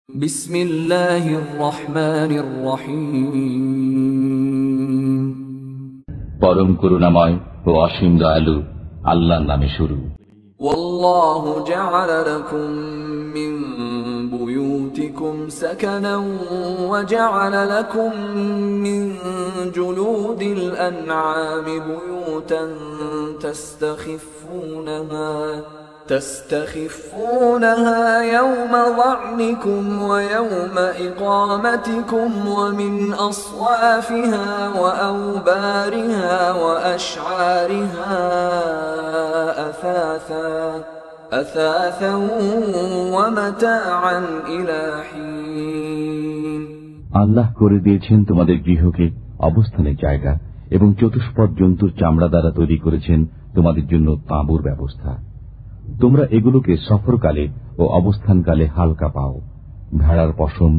বিসমিল্লাহির রহমানির রহিম। পরম করুণাময় ও অসীম দয়ালু আল্লাহর নামে শুরু। ওয়াল্লাহু জাআলা লাকুম মিন বুয়ুতিকুম সাকানান ওয়া জাআলা লাকুম মিন জুলুদিল আনআমি বুয়ুতান تستخفونها يوم ظعنكم ويوم إقامتكم ومن أصوافها وأوبارها وأشعارها أثاثا ومتاعا إلى حين। আল্লাহ করে দিয়েছেন তোমাদের গৃহকে অবস্থানের জায়গা এবং চতুষ্পদ জন্তুর চামড়া দ্বারা তৈরি করেছেন তোমাদের জন্য তাঁবুর ব্যবস্থা। তোমরা এগুলোকে সফরকালে ও অবস্থানকালে হালকা পাও। ভেড়ার পশম,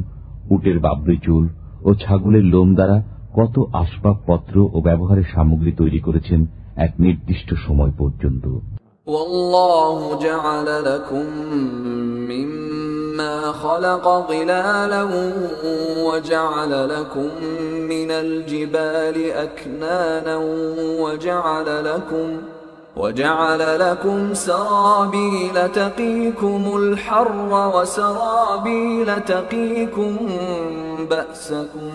উটের বাবরি চুল ও ছাগলের লোম দ্বারা কত আসবাবপত্র ও ব্যবহারের সামগ্রী তৈরি করেছেন এক নির্দিষ্ট সময় পর্যন্ত। والله جعل لكم مما خلق ظلالا وجعل لكم من الجبال أكنانا وجعل لكم سرابيل تقيكم الحر وسرابيل تقيكم بأسكم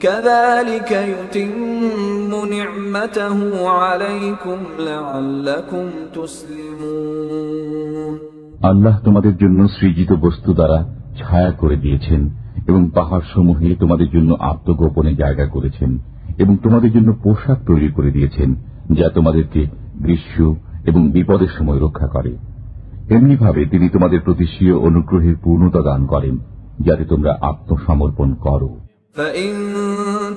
كذلك يتم نعمته عليكم لعلكم تسلمون। আল্লাহ তোমাদের জন্য সৃজিত বস্তু দ্বারা ছায়া করে দিয়েছেন এবং পাহাড় সমূহে তোমাদের জন্য আত্মগোপনে জায়গা করেছেন এবং তোমাদের জন্য পোশাক তৈরি করে দিয়েছেন যা তোমাদেরকে গ্রীষ্ম এবং বিপদের সময় রক্ষা করে। এমনিভাবে তিনি তোমাদের প্রতি স্বীয় অনুগ্রহের পূর্ণতা দান করেন যাতে তোমরা আত্মসমর্পণ করো। فَإِن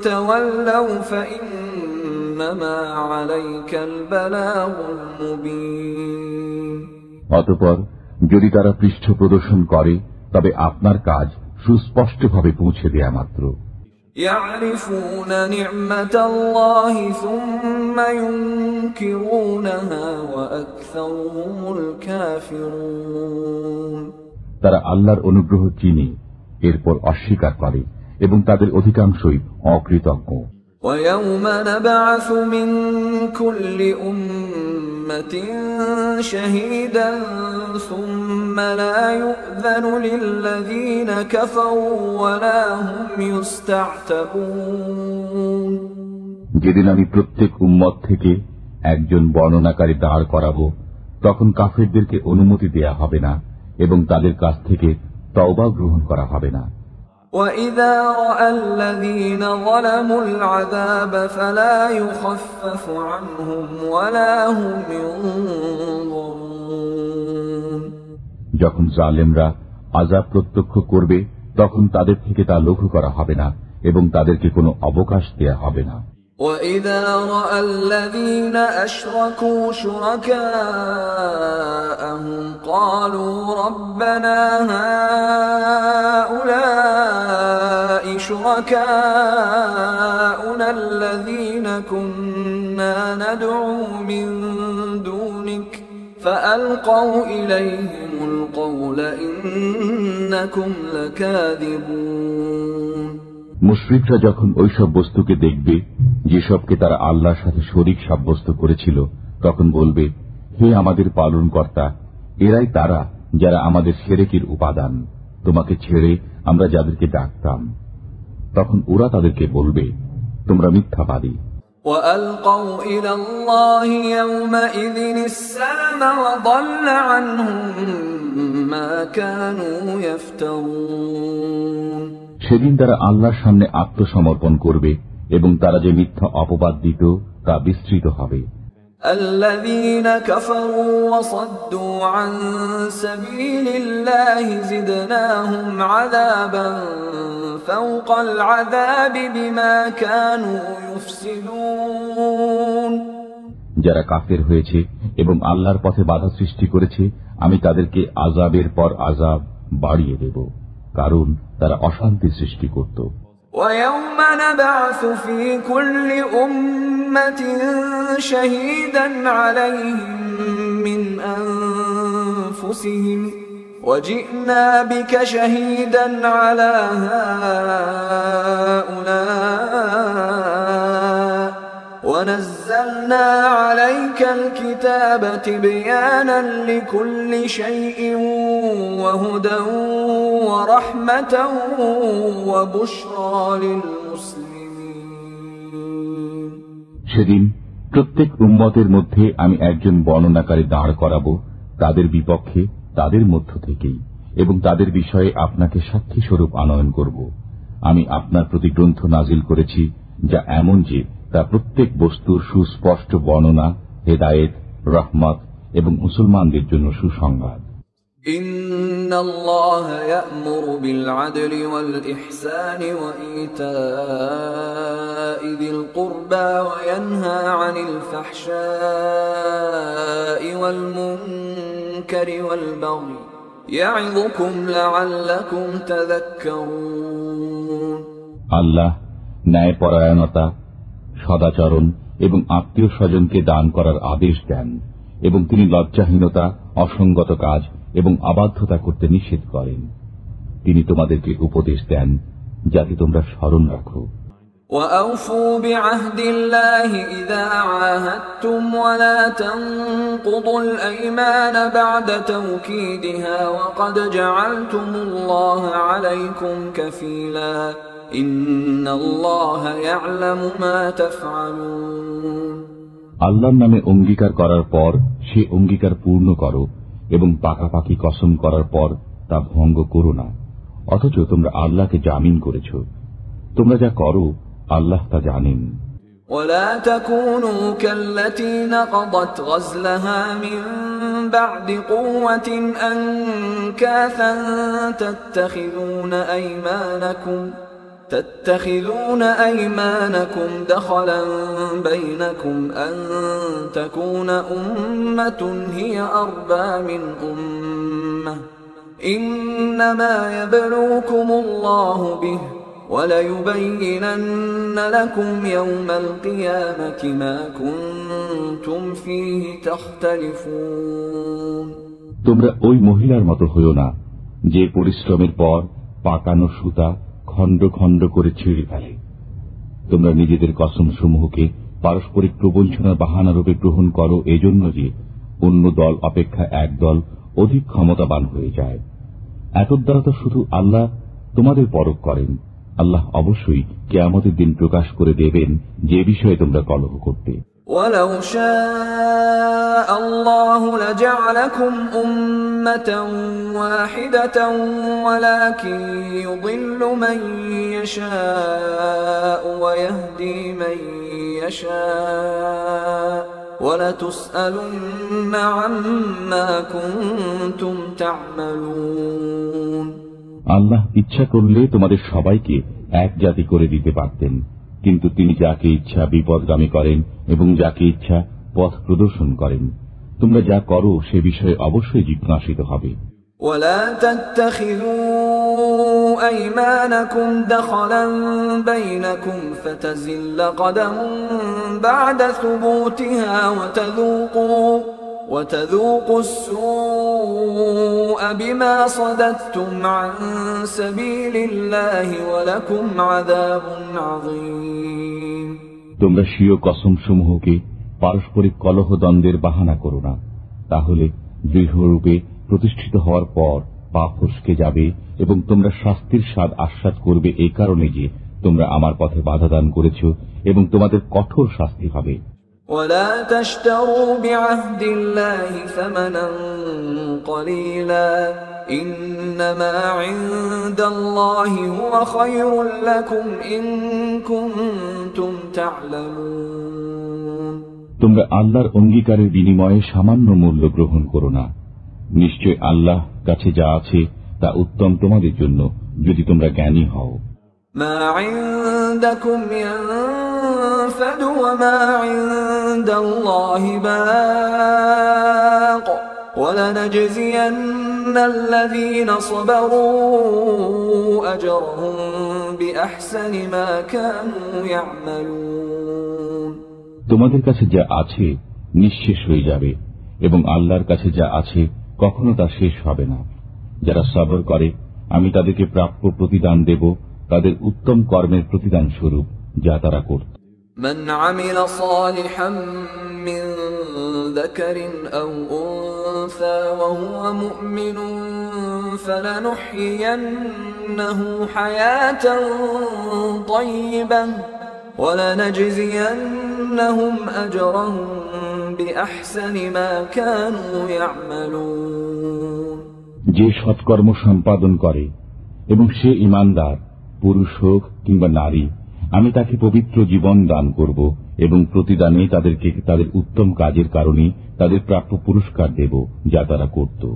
تَوَلَّوْا فَإِنَّمَا عَلَيْكَ الْبَلَاغُ الْمُبِينُ। অতঃপর যদি তারা পৃষ্ঠ প্রদর্শন করে তবে আপনার কাজ সুস্পষ্টভাবে পৌঁছে দেয়া মাত্র। يعرفون نعمة الله ثم ينكرونها وأكثرهم الكافرون। তারা আল্লাহর অনুগ্রহ চিনে এরপর অস্বীকার করে এবং তাদের অধিকাংশই অকৃতজ্ঞ। ويوم نبعث من كل أمة شهيدا ثم لا يؤذن للذين كفروا ولا هم يستعتبون। যেদিন আমি প্রত্যেক উম্মত থেকে একজন বর্ণনাকারী দাঁড় করাবো তখন কাফেরদেরকে অনুমতি দেয়া হবে না এবং তাদের কাছ থেকে তওবা গ্রহণ করা হবে না। وَإِذَا رَأَى الَّذِينَ ظَلَمُوا الْعَذَابَ فَلَا يُخَفَّفُ عَنْهُمْ وَلَا هُمْ يُنظَرُونَ। যখন জালেমরা আযাব প্রত্যক্ষ করবে তখন তাদের থেকে তা লঘু করা হবে না এবং তাদেরকে কোনো অবকাশ দেয়া হবে না। وَإِذَا رَأَى الَّذِينَ أَشْرَكُوا شُرَكَاءَهُمْ قَالُوا رَبَّنَا هَؤُلَاءِ شُرَكَاؤُنَا الَّذِينَ كُنَّا نَدْعُو مِن دُونِكَ فَأَلْقَوْا إِلَيْهِمُ الْقَوْلَ إِنَّكُمْ لَكَاذِبُونَ। মুশরিকরা যখন ওইসব বস্তুকে দেখবে যেসবকে তারা আল্লাহর সাথে শরীক সাব্যস্ত করেছিল তখন বলবে, হে আমাদের পালনকর্তা, এরাই তারা যারা আমাদের শিরকের উপাদান, তোমাকে ছেড়ে আমরা যাদেরকে ডাকতাম। তখন ওরা তাদেরকে বলবে, তোমরা মিথ্যাবাদী। وَأَلْقَوْا إِلَى اللَّهِ يَوْمَئِذٍ السَّلَمَ وَضَلَّ عَنْهُمْ مَا كَانُوا يَفْتَرُونَ। সেদিন তারা আল্লাহর সামনে আত্মসমর্পণ করবে এবং তারা যে মিথ্যা অপবাদ দিত তা বিস্তৃত হবে। الذين كفروا وصدوا عن سبيل الله زدناهم عذابا فوق العذاب بما كانوا يفسدون। যারা কাফের হয়েছে এবং আল্লাহর পথে বাধা সৃষ্টি করেছে আমি তাদেরকে আযাবের পর আযাব বাড়িয়ে দেব, কারণ তারা অশান্তি সৃষ্টি করত। وَيَوْمَ نَبْعَثُ فِي كُلِّ أُمَّةٍ شَهِيدًا عَلَيْهِمْ مِنْ أَنفُسِهِمْ وجئنا بك شهيدا على هؤلاء ونزلنا عليك الكتاب تبيانا لكل شيء وهدى ورحمة وبشرى للمسلمين সেদিন প্রত্যেক উম্মতের মধ্যে আমি একজন বর্ণনাকারী দাঁড় করাবো তাদের বিপক্ষে তাদের মধ্য থেকেই, এবং তাদের বিষয়ে আপনাকে সাক্ষী স্বরূপ আনয়ন করব। আমি আপনার প্রতি গ্রন্থ নাজিল করেছি যা এমন যে তা প্রত্যেক বস্তুর সুস্পষ্ট বর্ণনা, হেদায়েত, রহমত এবং মুসলমানদের জন্য সুসংবাদ। ইন্নাল্লাহা ইয়া'মুরু বিল আদলি ওয়াল ইহসানি ওয়া ইতা'i যিল কুরবা ওয়া ইয়ানহা আনিল ফাহশা'i ওয়াল মুনকারি ওয়াল বাগই ইয়া'যুকুম লা'আল্লাকুম তাযাক্কারুন। আল্লাহ ন্যায়পরায়ণতা, সদাচরণ এবং আত্মীয় স্বজনকে দান করার আদেশ দেন, এবং তিনি লজ্জাহীনতা, অসঙ্গত কাজ এবং অবাধ্যতা করতে নিষেধ করেন। তিনি তোমাদেরকে উপদেশ দেন যাতে তোমরা স্মরণ রাখো। وَأَوْفُوا بِعَهْدِ اللَّهِ إِذَا عَاهَدتُّمْ وَلَا تَنقُضُوا الْأَيْمَانَ بَعْدَ تَوْكِيدِهَا وَقَدْ جَعَلْتُمُ اللَّهَ عَلَيْكُمْ كَفِيلًا إِنَّ اللَّهَ يَعْلَمُ مَا تَفْعَلُونَ। আল্লাহর নামে অঙ্গীকার করার পর সে অঙ্গীকার পূর্ণ করো, এবং পাকাপাকি কসম করার পর তা ভঙ্গ করো না, অথচ তোমরা আল্লাহকে জামিন করেছ। তোমরা যা করো আল্লাহ তা জানেন। ولا تكونوا كالتي نقضت غزلها من بعد قوة أنكاثا تتخذون أيمانكم دخلا بينكم أن تكون أمة هي أربى من أمة إنما يبلوكم الله به وَلَيُبَيِّنَنَّ لَكُمْ يَوْمَ الْقِيَامَةِ مَا كُنتُمْ فِيهِ تَخْتَلِفُونَ। তোমরা ওই মহিলার মতো হইও না যে পরিশ্রমের পর পাকানো সুতা খণ্ড খণ্ড করে ছিঁড়ে ফেলে। তোমরা নিজেদের কসম সমূহকে পারস্পরিক প্রবঞ্চনার বাহানারূপে গ্রহণ করো, এজন্য যে অন্য দল অপেক্ষা এক দল অধিক ক্ষমতাবান হয়ে যায়। এতদ্বারা তো শুধু আল্লাহ তোমাদের পরখ করেন। আল্লাহ অবশ্যই কিয়ামতের দিন প্রকাশ করে দেবেন যে বিষয়ে তোমরা কলহ করতে। وَلَوْ شَاءَ اللَّهُ لَجَعَلَكُمْ أُمَّةً وَاحِدَةً وَلَكِنْ يُضِلُّ مَن يَشَاءُ وَيَهْدِي مَن يَشَاءُ وَلَتُسْأَلُنَّ عَمَّا كُنتُمْ تَعْمَلُونَ। আল্লাহ ইচ্ছা করলে তোমাদের সবাইকে এক জাতি করে দিতে পারতেন, কিন্তু তিনি যাকে ইচ্ছা বিপদগামী করেন এবং যাকে ইচ্ছা পথ প্রদর্শন করেন। তোমরা যা করো সে বিষয়ে অবশ্যই জিজ্ঞাসিত হবে। ولا تتخذوا أيمانكم دخلا بينكم فتزل قدم بعد ثبوتها وتذوقوا السوء بما صددتم عن سبيل الله ولكم عذاب عظيم। তোমরা স্বীয় কসম সমূহকে পারস্পরিক কলহ দ্বন্দ্বের বাহানা করো না, তাহলে দৃঢ়রূপে প্রতিষ্ঠিত হওয়ার পর পা ফসকে যাবে এবং তোমরা শাস্তির স্বাদ আস্বাদ করবে এই কারণে যে তোমরা আমার পথে বাধা দান করেছ, এবং তোমাদের কঠোর শাস্তি হবে। ولا تشتروا بعهد الله ثمنا قليلا إنما عند الله هو خير لكم إن كنتم تعلمون। তোমরা আল্লাহর অঙ্গীকারের বিনিময়ে সামান্য মূল্য গ্রহণ করো না। নিশ্চয় আল্লাহ কাছে যা আছে তা উত্তম তোমাদের জন্য যদি তোমরা জ্ঞানী হও। ما عندكم ينفد وما عند الله باق ولنجزين الذين صبروا أجرهم بأحسن ما كانوا يعملون। তোমাদের কাছে যা আছে নিঃশেষ হয়ে যাবে, এবং আল্লাহর কাছে যা আছে কখনো তা শেষ হবে না। যারা সবর করে আমি তাদেরকে প্রাপ্য প্রতিদান দেব তাদের উত্তম কর্মের প্রতিদান স্বরূপ যা তারা করত। من عمل صالحا من ذكر أو أنثى وهو مؤمن فلنحيينه حياة طيبة ولنجزينهم أجرهم بأحسن ما كانوا يعملون। যে সৎকর্ম সম্পাদন করে এবং সে ঈমানদার, পুরুষ হোক কিংবা নারী, আমি তাকে পবিত্র জীবন দান করব এবং প্রতিদানে তাদেরকে তাদের উত্তম কাজের কারণে তাদের প্রাপ্য পুরস্কার দেব যা তারা করত।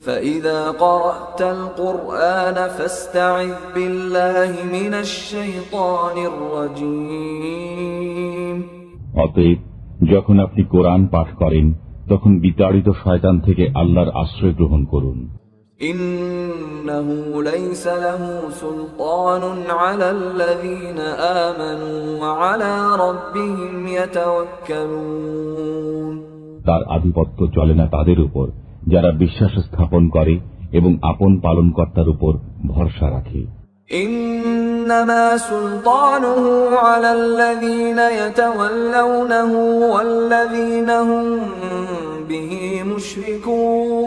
فإذا قرأت القرآن فاستعذ بالله من الشيطان الرجيم। অতএব যখন আপনি কোরআন পাঠ করেন তখন বিতাড়িত শয়তান থেকে আল্লাহর আশ্রয় গ্রহণ করুন। إنه ليس له سلطان على الذين آمنوا وعلى ربهم يتوكلون। তার আধিপত্য চলে না তাদের উপর যারা বিশ্বাস স্থাপন করে এবং আপন পালনকর্তার উপর ভরসা রাখে। إنما سلطانه على الذين يتولونه والذين هم به مشركون।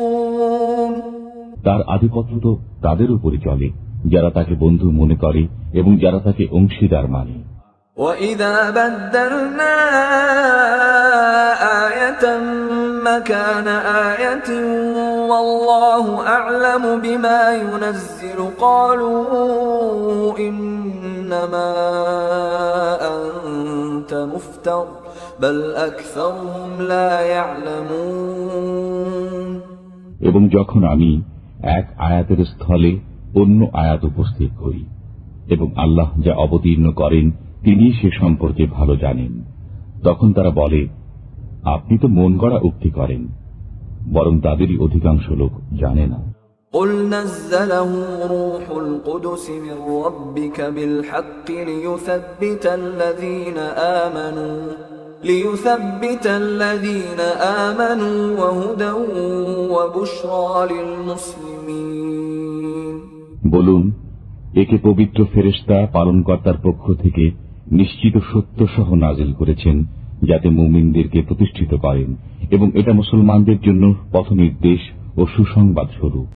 তার আধিপত্য তো তাদের উপরই চলে যারা তাকে বন্ধু মনে করে এবং যারা তাকে অংশীদার মানে। وَإِذَا بَدَّلْنَا آيَةً مَكَانَ آيَةٍ وَاللَّهُ أَعْلَمُ بِمَا يُنَزِّلُ قَالُوا إِنَّمَا أَنْتَ مُفْتَرٍ بَلْ أَكْثَرُهُمْ لَا يَعْلَمُونَ। এবং যখন আমি এক আয়াতের স্থলে অন্য আয়াত উপস্থিত করি এবং আল্লাহ যা অবতীর্ণ করেন তিনি সে সম্পর্কে ভালো জানেন, তখন তারা বলে আপনি তো মন গড়া উক্তি করেন, বরং তাদেরই অধিকাংশ লোক জানে না। قُلْ نَزَّلَهُ رُوحُ الْقُدُسِ مِنْ رَبِّكَ بِالْحَقِّ لِيُثَبِّتَ الَّذِينَ آمَنُوا وَهُدًى وَبُشْرَى لِلْمُسْلِمِينَ। বলুন, একে পবিত্র ফেরেশতা পালনকর্তার পক্ষ থেকে নিশ্চিত সত্য সহ নাজিল করেছেন যাতে মুমিনদেরকে প্রতিষ্ঠিত করেন এবং এটা মুসলমানদের জন্য পথনির্দেশ ও সুসংবাদ স্বরূপ।